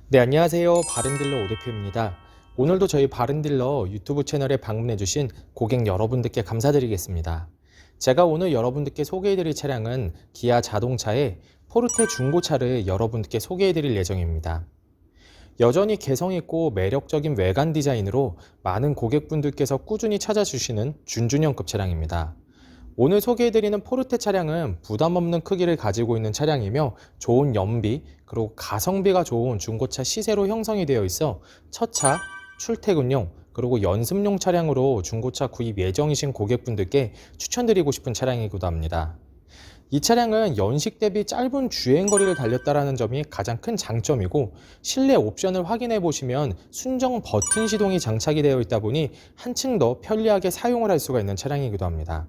네, 안녕하세요. 바른딜러 오대표입니다. 오늘도 저희 바른딜러 유튜브 채널에 방문해주신 고객 여러분들께 감사드리겠습니다. 제가 오늘 여러분들께 소개해드릴 차량은 기아 자동차의 포르테 중고차를 여러분들께 소개해드릴 예정입니다. 여전히 개성있고 매력적인 외관 디자인으로 많은 고객분들께서 꾸준히 찾아주시는 준준형급 차량입니다. 오늘 소개해드리는 포르테 차량은 부담 없는 크기를 가지고 있는 차량이며 좋은 연비 그리고 가성비가 좋은 중고차 시세로 형성이 되어 있어 첫차, 출퇴근용 그리고 연습용 차량으로 중고차 구입 예정이신 고객분들께 추천드리고 싶은 차량이기도 합니다. 이 차량은 연식 대비 짧은 주행거리를 달렸다는 점이 가장 큰 장점이고 실내 옵션을 확인해 보시면 순정 버튼 시동이 장착이 되어 있다 보니 한층 더 편리하게 사용을 할 수가 있는 차량이기도 합니다.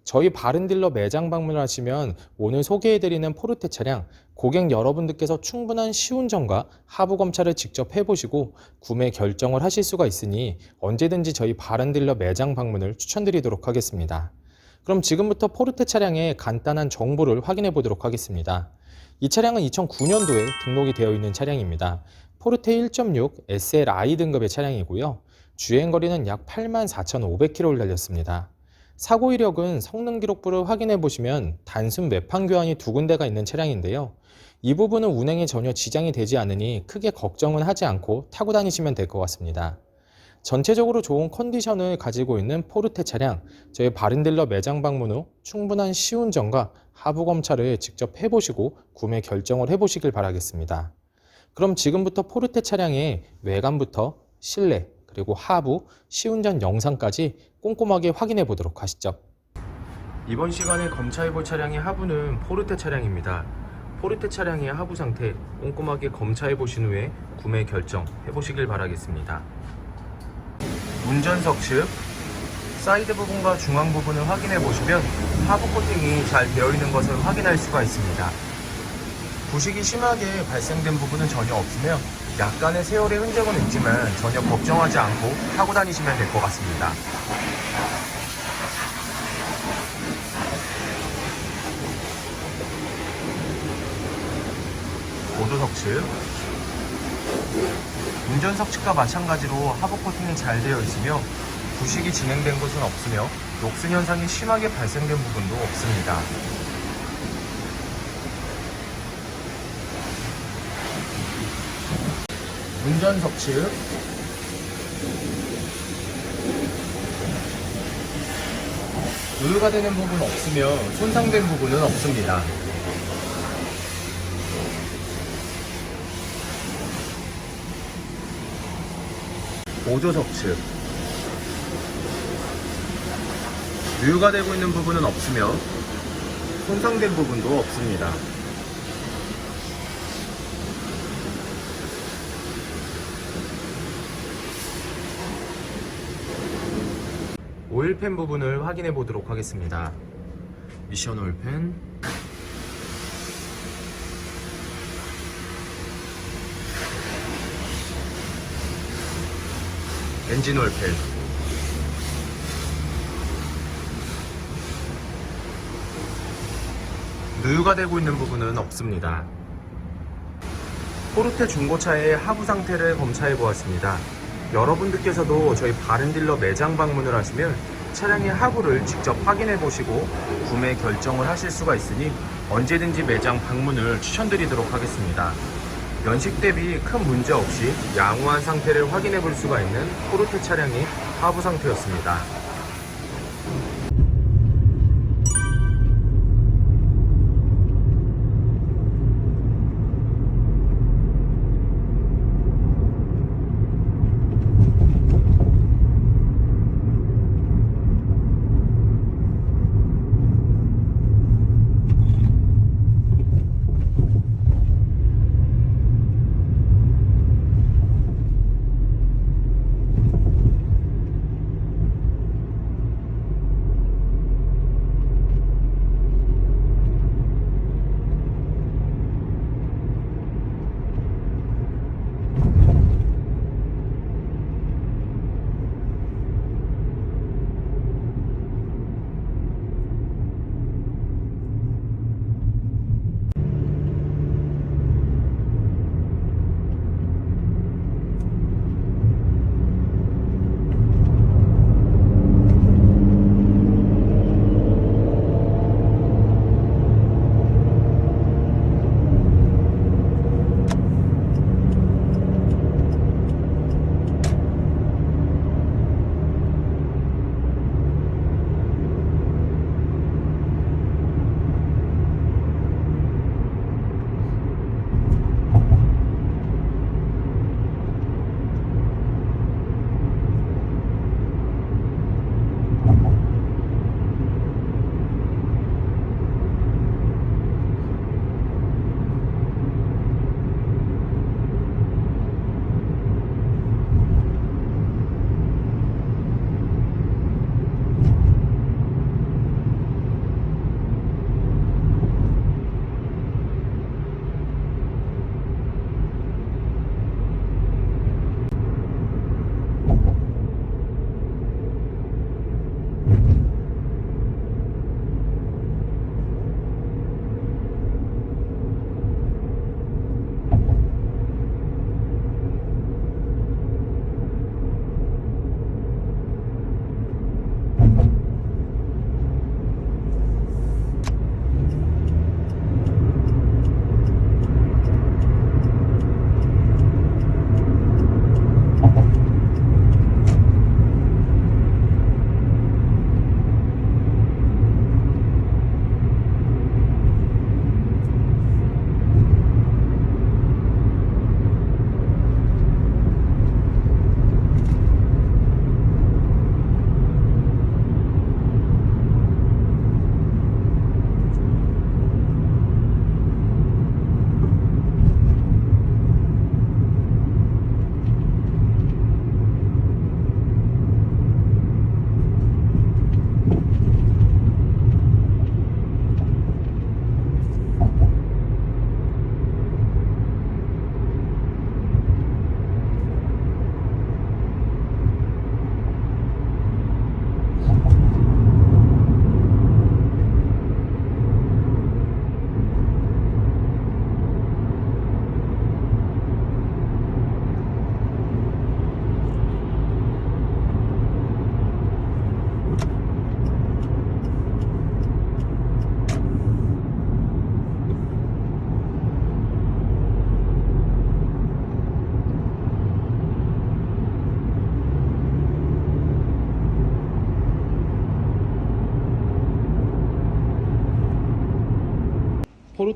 저희 바른딜러 매장 방문을 하시면 오늘 소개해드리는 포르테 차량 고객 여러분들께서 충분한 시운전과 하부 검차를 직접 해보시고 구매 결정을 하실 수가 있으니 언제든지 저희 바른딜러 매장 방문을 추천드리도록 하겠습니다. 그럼 지금부터 포르테 차량의 간단한 정보를 확인해 보도록 하겠습니다. 이 차량은 2009년도에 등록이 되어 있는 차량입니다. 포르테 1.6 SLI 등급의 차량이고요. 주행거리는 약 84,500km를 달렸습니다. 사고 이력은 성능 기록부를 확인해 보시면 단순 외판 교환이 2군데가 있는 차량인데요. 이 부분은 운행에 전혀 지장이 되지 않으니 크게 걱정은 하지 않고 타고 다니시면 될 것 같습니다. 전체적으로 좋은 컨디션을 가지고 있는 포르테 차량, 저희 바른딜러 매장 방문 후 충분한 시운전과 하부 검차를 직접 해보시고 구매 결정을 해보시길 바라겠습니다. 그럼 지금부터 포르테 차량의 외관부터 실내, 그리고 하부, 시운전 영상까지 꼼꼼하게 확인해 보도록 하시죠. 이번 시간에 검차해 볼 차량의 하부는 포르테 차량입니다. 포르테 차량의 하부 상태 꼼꼼하게 검차해 보신 후에 구매 결정 해보시길 바라겠습니다. 운전석 측 사이드 부분과 중앙 부분을 확인해 보시면 하부 코팅이 잘 되어 있는 것을 확인할 수가 있습니다. 부식이 심하게 발생된 부분은 전혀 없으며 약간의 세월의 흔적은 있지만 전혀 걱정하지 않고 타고 다니시면 될 것 같습니다. 보조석 측 운전석 측과 마찬가지로 하부 코팅이 잘 되어 있으며 부식이 진행된 곳은 없으며 녹슨 현상이 심하게 발생된 부분도 없습니다. 운전석 측 누유가 되는 부분 없으며 손상된 부분은 없습니다. 보조석 측 누유가 되고 있는 부분은 없으며 손상된 부분도 없습니다. 오일팬 부분을 확인해 보도록 하겠습니다. 미션 오일팬, 엔진 오일팬, 누유가 되고 있는 부분은 없습니다. 포르테 중고차의 하부 상태를 검사해 보았습니다. 여러분들께서도 저희 바른딜러 매장 방문을 하시면 차량의 하부를 직접 확인해 보시고 구매 결정을 하실 수가 있으니 언제든지 매장 방문을 추천드리도록 하겠습니다. 연식 대비 큰 문제 없이 양호한 상태를 확인해 볼 수가 있는 포르테 차량의 하부 상태였습니다.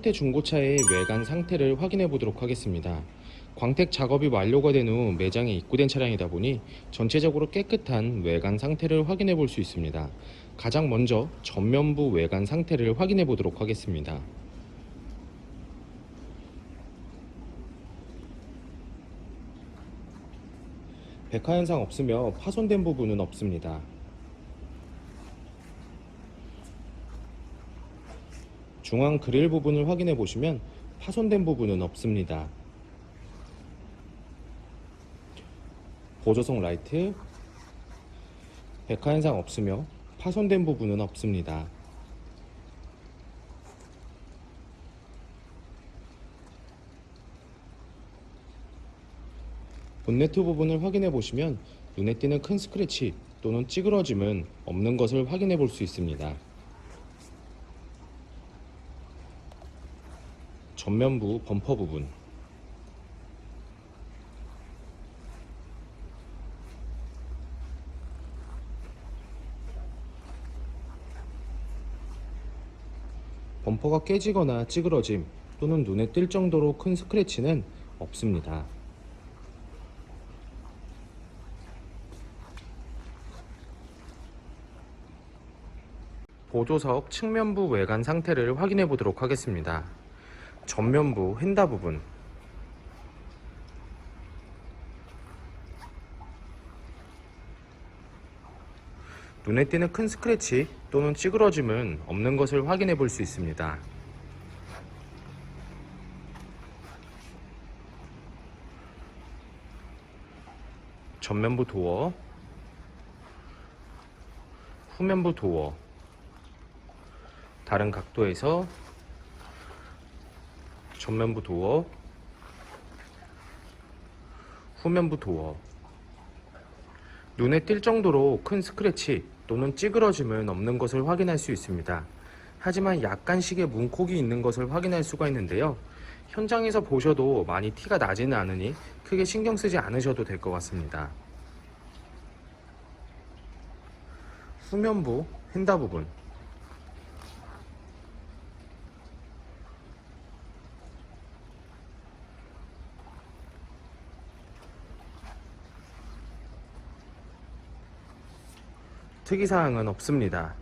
4세대 중고차의 외관 상태를 확인해 보도록 하겠습니다. 광택 작업이 완료가 된 후 매장에 입고된 차량이다 보니 전체적으로 깨끗한 외관 상태를 확인해 볼 수 있습니다. 가장 먼저 전면부 외관 상태를 확인해 보도록 하겠습니다. 백화 현상 없으며 파손된 부분은 없습니다. 중앙 그릴 부분을 확인해 보시면 파손된 부분은 없습니다. 보조석 라이트, 백화 현상 없으며 파손된 부분은 없습니다. 본네트 부분을 확인해 보시면 눈에 띄는 큰 스크래치 또는 찌그러짐은 없는 것을 확인해 볼 수 있습니다. 전면부 범퍼 부분, 범퍼가 깨지거나 찌그러짐 또는 눈에 띌 정도로 큰 스크래치는 없습니다. 보조석 측면부 외관 상태를 확인해 보도록 하겠습니다. 전면부 휀다 부분, 눈에 띄는 큰 스크래치 또는 찌그러짐은 없는 것을 확인해 볼 수 있습니다. 전면부 도어, 후면부 도어, 다른 각도에서 전면부 도어, 후면부 도어, 눈에 띌 정도로 큰 스크래치 또는 찌그러짐은 없는 것을 확인할 수 있습니다. 하지만 약간씩의 문콕이 있는 것을 확인할 수가 있는데요. 현장에서 보셔도 많이 티가 나지는 않으니 크게 신경 쓰지 않으셔도 될 것 같습니다. 후면부 휀다 부분, 특이사항은 없습니다.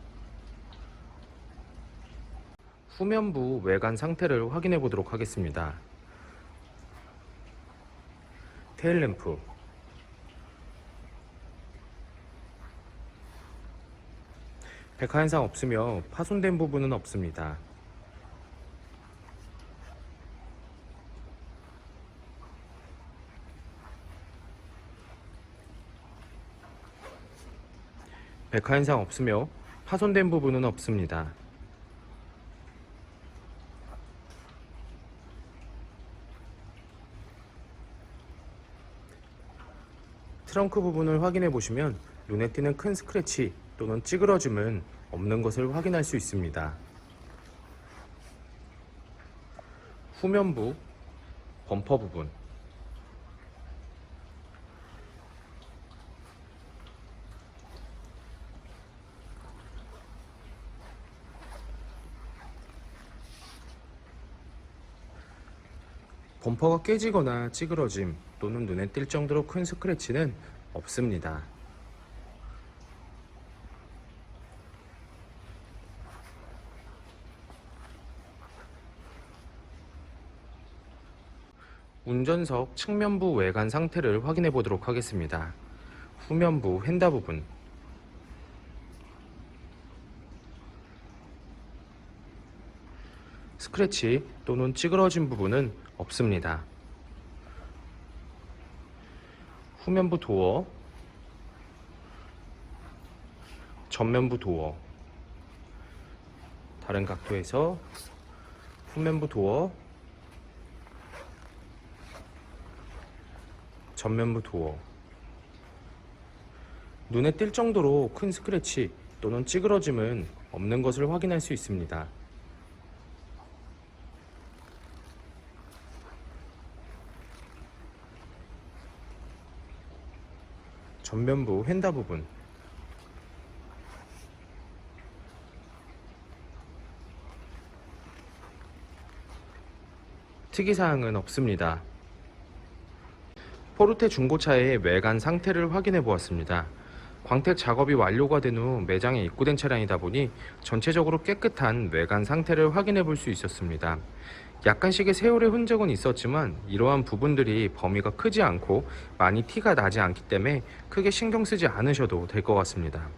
후면부 외관 상태를 확인해 보도록 하겠습니다. 테일램프, 백화 현상 없으며 파손된 부분은 없습니다. 백화 현상 없으며 파손된 부분은 없습니다. 트렁크 부분을 확인해 보시면 눈에 띄는 큰 스크래치 또는 찌그러짐은 없는 것을 확인할 수 있습니다. 후면부 범퍼 부분, 범퍼가 깨지거나 찌그러짐 또는 눈에 띌 정도로 큰 스크래치는 없습니다. 운전석 측면부 외관 상태를 확인해 보도록 하겠습니다. 후면부 휀다 부분, 스크래치 또는 찌그러진 부분은 없습니다. 후면부 도어, 전면부 도어, 다른 각도에서 후면부 도어, 전면부 도어, 눈에 띌 정도로 큰 스크래치 또는 찌그러짐은 없는 것을 확인할 수 있습니다. 전면부 휀다 부분, 특이사항은 없습니다. 포르테 중고차의 외관 상태를 확인해 보았습니다. 광택 작업이 완료가 된 후 매장에 입고된 차량이다 보니 전체적으로 깨끗한 외관 상태를 확인해 볼 수 있었습니다. 약간씩의 세월의 흔적은 있었지만 이러한 부분들이 범위가 크지 않고 많이 티가 나지 않기 때문에 크게 신경 쓰지 않으셔도 될 것 같습니다.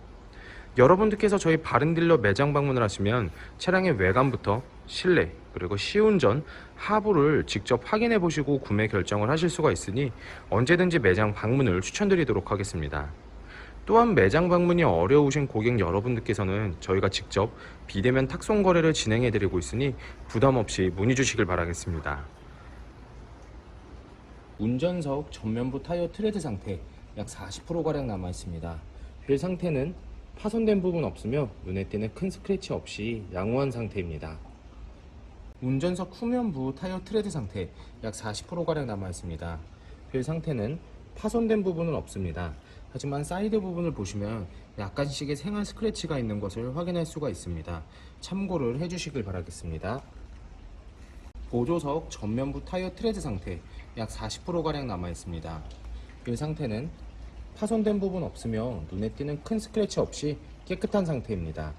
여러분들께서 저희 바른딜러 매장 방문을 하시면 차량의 외관부터 실내 그리고 시운전, 하부를 직접 확인해 보시고 구매 결정을 하실 수가 있으니 언제든지 매장 방문을 추천드리도록 하겠습니다. 또한 매장 방문이 어려우신 고객 여러분들께서는 저희가 직접 비대면 탁송 거래를 진행해 드리고 있으니 부담 없이 문의 주시길 바라겠습니다. 운전석 전면부 타이어 트레드 상태 약 40%가량 남아 있습니다. 휠 상태는 파손된 부분 없으며 눈에 띄는 큰 스크래치 없이 양호한 상태입니다. 운전석 후면부 타이어 트레드 상태 약 40%가량 남아 있습니다. 휠 상태는 파손된 부분은 없습니다. 하지만 사이드 부분을 보시면 약간씩의 생활 스크래치가 있는 것을 확인할 수가 있습니다. 참고를 해주시길 바라겠습니다. 보조석 전면부 타이어 트레드 상태 약 40%가량 남아 있습니다. 휠 상태는 파손된 부분 없으며 눈에 띄는 큰 스크래치 없이 깨끗한 상태입니다.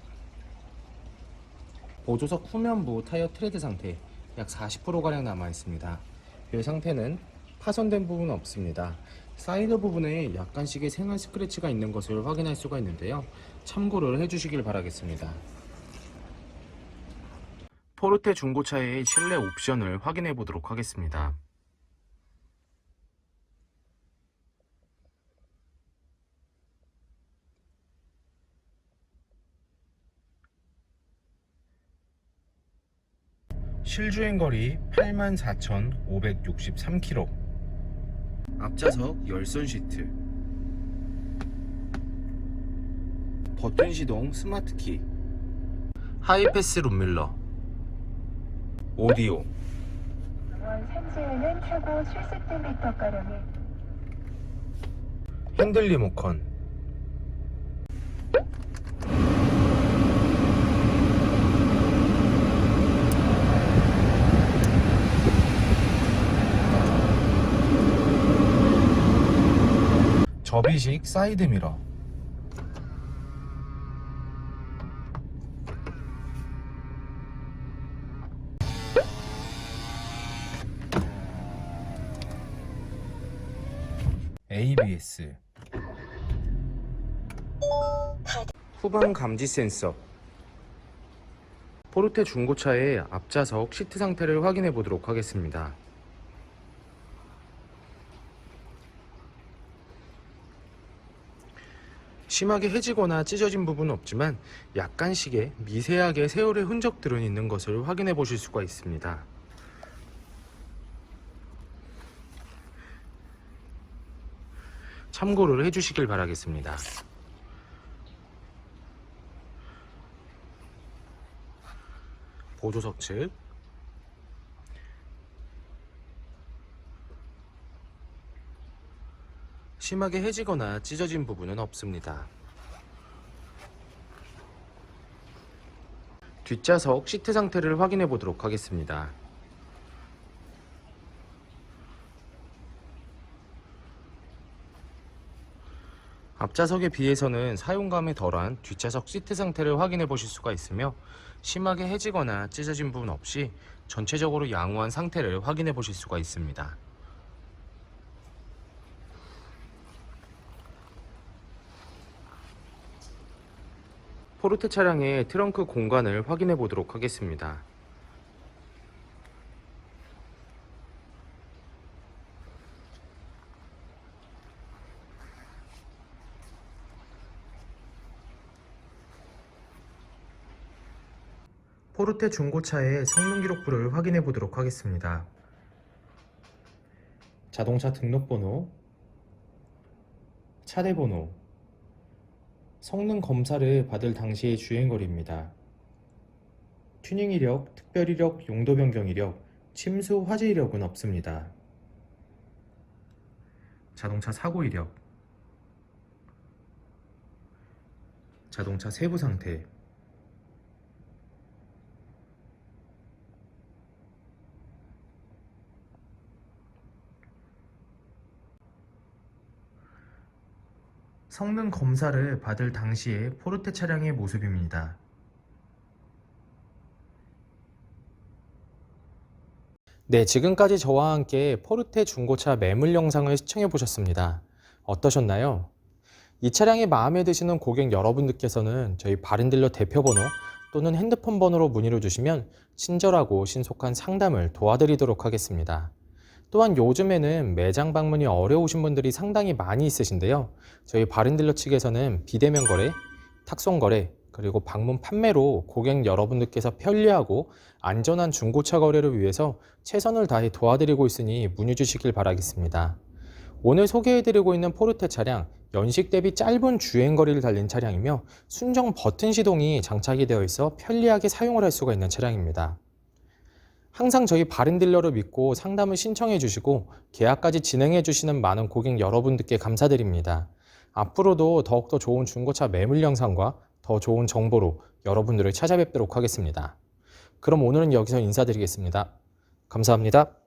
보조석 후면부 타이어 트레드 상태 약 40%가량 남아 있습니다. 휠 상태는 파손된 부분은 없습니다. 사이드 부분에 약간씩의 생활 스크래치가 있는 것을 확인할 수가 있는데요. 참고를 해주시길 바라겠습니다. 포르테 중고차의 실내 옵션을 확인해 보도록 하겠습니다. 실주행거리 84,563km, 앞좌석 열선 시트, 버튼 시동 스마트키, 하이패스 룸밀러, 오디오, 산지에는 최고 70km가량의 핸들 리모컨, 접이식 사이드미러, ABS, 후방 감지 센서. 포르테 중고차의 앞좌석 시트 상태를 확인해 보도록 하겠습니다. 심하게 해지거나 찢어진 부분은 없지만 약간씩의 미세하게 세월의 흔적들은 있는 것을 확인해 보실 수가 있습니다. 참고를 해주시길 바라겠습니다. 보조석 측 심하게 해지거나 찢어진 부분은 없습니다. 뒷좌석 시트 상태를 확인해 보도록 하겠습니다. 앞좌석에 비해서는 사용감이 덜한 뒷좌석 시트 상태를 확인해 보실 수가 있으며 심하게 해지거나 찢어진 부분 없이 전체적으로 양호한 상태를 확인해 보실 수가 있습니다. 포르테 차량의 트렁크 공간을 확인해 보도록 하겠습니다. 포르테 중고차의 성능 기록부를 확인해 보도록 하겠습니다. 자동차 등록번호, 차례번호, 성능 검사를 받을 당시의 주행거리입니다. 튜닝 이력, 특별 이력, 용도 변경 이력, 침수 화재 이력은 없습니다. 자동차 사고 이력, 자동차 세부 상태, 성능 검사를 받을 당시의 포르테 차량의 모습입니다. 네, 지금까지 저와 함께 포르테 중고차 매물 영상을 시청해 보셨습니다. 어떠셨나요? 이 차량이 마음에 드시는 고객 여러분들께서는 저희 바른딜러 대표번호 또는 핸드폰 번호로 문의를 주시면 친절하고 신속한 상담을 도와드리도록 하겠습니다. 또한 요즘에는 매장 방문이 어려우신 분들이 상당히 많이 있으신데요. 저희 바른딜러 측에서는 비대면 거래, 탁송 거래, 그리고 방문 판매로 고객 여러분들께서 편리하고 안전한 중고차 거래를 위해서 최선을 다해 도와드리고 있으니 문의 주시길 바라겠습니다. 오늘 소개해드리고 있는 포르테 차량, 연식 대비 짧은 주행거리를 달린 차량이며 순정 버튼 시동이 장착이 되어 있어 편리하게 사용을 할 수가 있는 차량입니다. 항상 저희 바른딜러를 믿고 상담을 신청해 주시고 계약까지 진행해 주시는 많은 고객 여러분들께 감사드립니다. 앞으로도 더욱더 좋은 중고차 매물 영상과 더 좋은 정보로 여러분들을 찾아뵙도록 하겠습니다. 그럼 오늘은 여기서 인사드리겠습니다. 감사합니다.